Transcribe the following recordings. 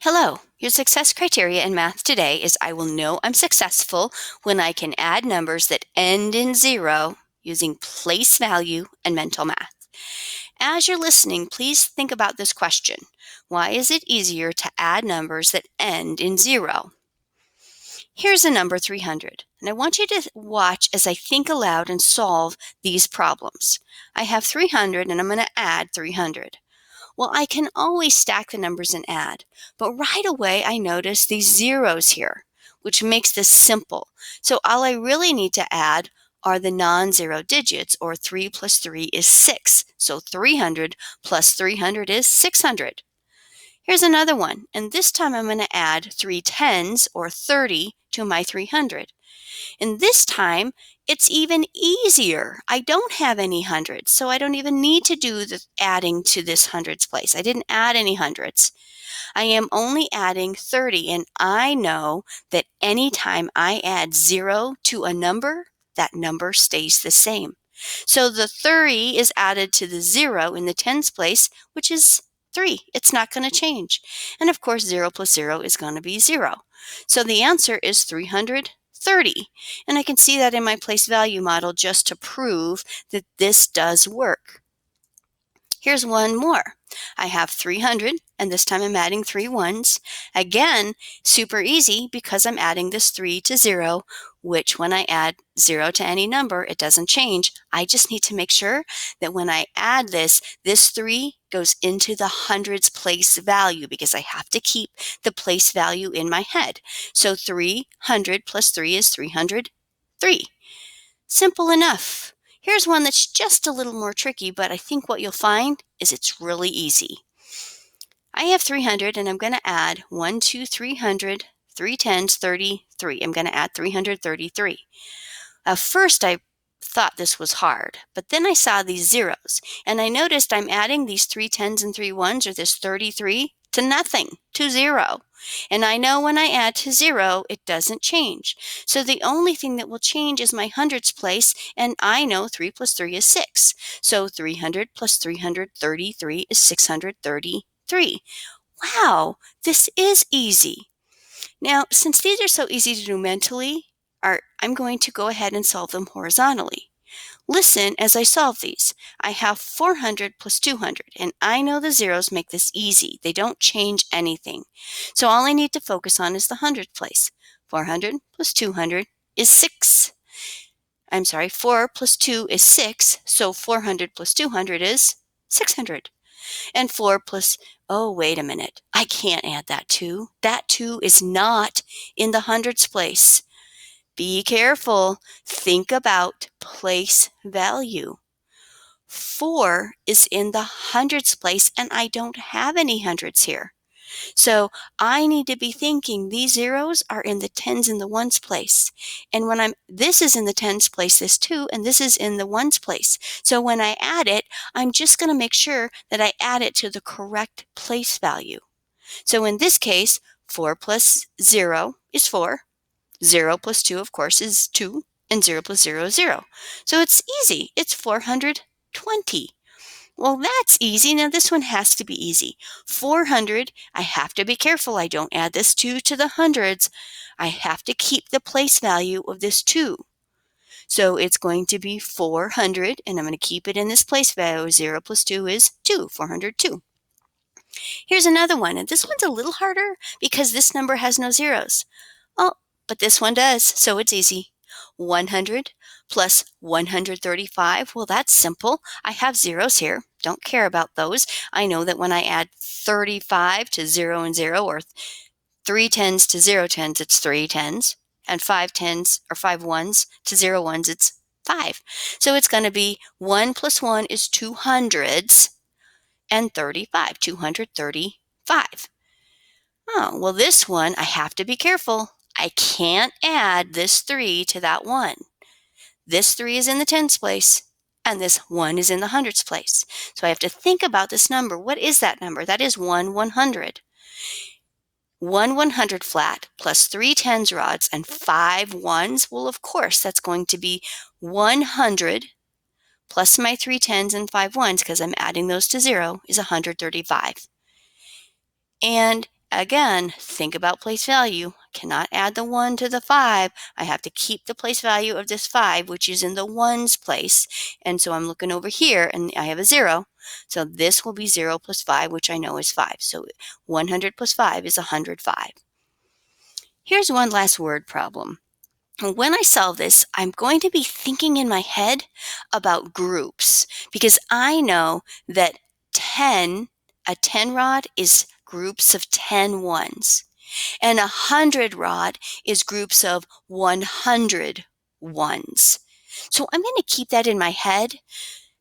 Hello, your success criteria in math today is I will know I'm successful when I can add numbers that end in zero using place value and mental math. As you're listening, please think about this question. Why is it easier to add numbers that end in zero? Here's a number 300, and I want you to watch as I think aloud and solve these problems. I have 300 and I'm going to add 300. Well, I can always stack the numbers and add, but right away I notice these zeros here, which makes this simple. So all I really need to add are the non-zero digits, or 3 plus 3 is 6. So 300 plus 300 is 600. Here's another one, and this time I'm going to add 3 tens, or 30, to my 300. And this time, it's even easier. I don't have any hundreds, so I don't even need to do the adding to this hundreds place. I didn't add any hundreds. I am only adding 30, and I know that anytime I add 0 to a number, that number stays the same. So the 30 is added to the 0 in the tens place, which is 3. It's not going to change. And of course, 0 plus 0 is going to be 0. So the answer is 330. And I can see that in my place value model just to prove that this does work. Here's one more. I have 300, and this time I'm adding 3 ones. Again, super easy because I'm adding this 3 to 0, which when I add 0 to any number, it doesn't change. I just need to make sure that when I add this 3 goes into the hundreds place value because I have to keep the place value in my head. So 300 plus 3 is 303. Simple enough. Here's one that's just a little more tricky, but I think what you'll find is it's really easy. I have 300, and I'm going to add 1, 2, 300, 3 tens, 33. I'm going to add 333. At first, I thought this was hard, but then I saw these zeros, and I noticed I'm adding these 3 tens and 3 ones, or this 33, to nothing, to 0. And I know when I add to 0, it doesn't change. So the only thing that will change is my hundreds place, and I know 3 plus 3 is 6. So 300 plus 333 is 633. Wow, this is easy. Now, since these are so easy to do mentally, I'm going to go ahead and solve them horizontally. Listen as I solve these. I have 400 plus 200, and I know the zeros make this easy. They don't change anything. So all I need to focus on is the hundredth place. 400 plus 200 is 6. 4 plus 2 is 6, so 400 plus 200 is 600. And 4 plus, oh, wait a minute. I can't add that 2. That 2 is not in the hundreds place. Be careful. Think about place value. 4 is in the hundreds place, and I don't have any hundreds here. So I need to be thinking these zeros are in the tens and the ones place. And when this is in the tens place, this 2, and this is in the ones place. So when I add it, I'm just going to make sure that I add it to the correct place value. So in this case, 4 plus 0 is 4. 0 plus 2, of course, is 2, and 0 plus 0 is 0. So it's easy. It's 420. Well, that's easy. Now this one has to be easy. 400, I have to be careful I don't add this 2 to the hundreds. I have to keep the place value of this 2. So it's going to be 400, and I'm going to keep it in this place value. 0 plus 2 is 2, 402. Here's another one, and this one's a little harder because this number has no zeros. Oh, but this one does, so it's easy. 100 plus 135, well, that's simple. I have zeros here. Don't care about those. I know that when I add 35 to 0 and 0, or 3 tens to 0 tens, it's 3 tens. And 5 tens, or 5 ones to 0 ones, it's 5. So it's going to be 1 plus 1 is 200s, and 35, 235. Oh, well, this one, I have to be careful. I can't add this 3 to that 1. This 3 is in the tens place, and this 1 is in the hundreds place. So I have to think about this number. What is that number? That is 1 100. 1 100 flat plus 3 tens rods and 5 ones. Well, of course, that's going to be 100 plus my 3 tens and 5 ones, because I'm adding those to 0, is 135. And Again, think about place value. Cannot add the 1 to the 5. I have to keep the place value of this 5, which is in the ones place. And so I'm looking over here, and I have a 0. So this will be 0 plus 5, which I know is 5. So 100 plus 5 is 105. Here's one last word problem. When I solve this, I'm going to be thinking in my head about groups, because I know that a 10 rod is groups of 10 ones, and a 100 rod is groups of 100 ones. So I'm going to keep that in my head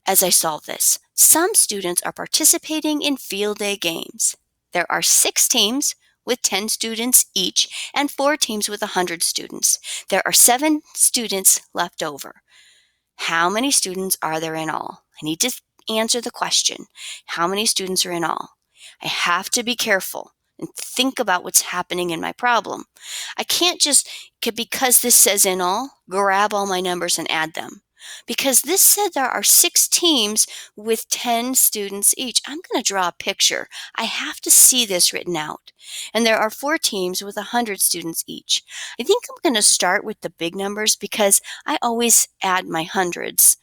as I solve this. Some students are participating in field day games. There are 6 teams with 10 students each and 4 teams with 100 students. There are 7 students left over. How many students are there in all? I need to answer the question. How many students are in all? I have to be careful and think about what's happening in my problem. I can't just, because this says in all, grab all my numbers and add them. Because this said there are 6 teams with 10 students each. I'm going to draw a picture. I have to see this written out. And there are 4 teams with 100 students each. I think I'm going to start with the big numbers because I always add my hundreds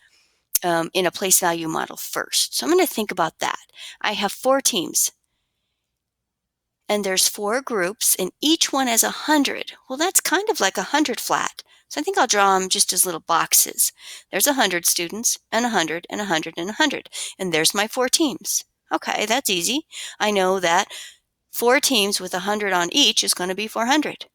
in a place value model first. So I'm going to think about that. I have 4 teams. And there's 4 groups, and each one has 100. Well, that's kind of like 100 flat. So I think I'll draw them just as little boxes. There's 100 students, and 100, and 100, and 100. And there's my 4 teams. Okay, that's easy. I know that 4 teams with 100 on each is going to be 400.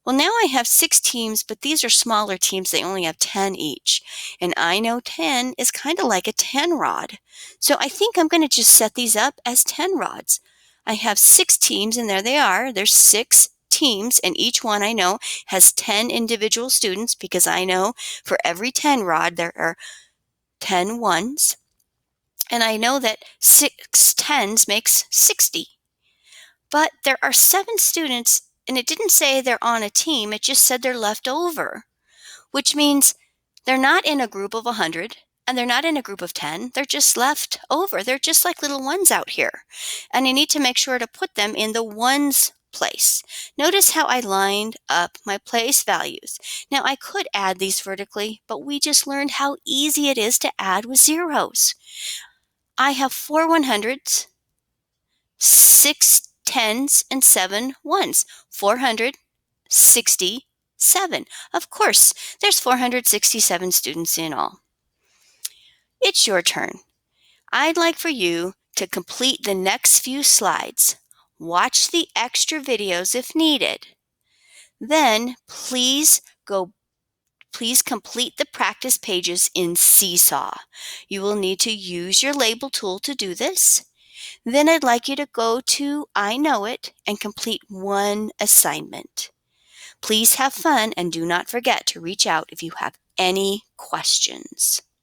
Well, now I have 6 teams, but these are smaller teams. They only have 10 each. And I know 10 is kind of like a 10 rod. So I think I'm going to just set these up as 10 rods. I have 6 teams, and there they are. There's 6 teams, and each one I know has 10 individual students, because I know for every 10 rod there are 10 ones. And I know that 6 tens makes 60. But there are 7 students, and it didn't say they're on a team. It just said they're left over, which means they're not in a group of 100, and they're not in a group of 10. They're just left over. They're just like little ones out here. And I need to make sure to put them in the ones place. Notice how I lined up my place values. Now, I could add these vertically, but we just learned how easy it is to add with zeros. I have 4 100s, 6 10s, and 7 ones. 467. Of course, there's 467 students in all. It's your turn. I'd like for you to complete the next few slides. Watch the extra videos if needed. Then please complete the practice pages in Seesaw. You will need to use your label tool to do this. Then I'd like you to go to I Know It and complete one assignment. Please have fun, and do not forget to reach out if you have any questions.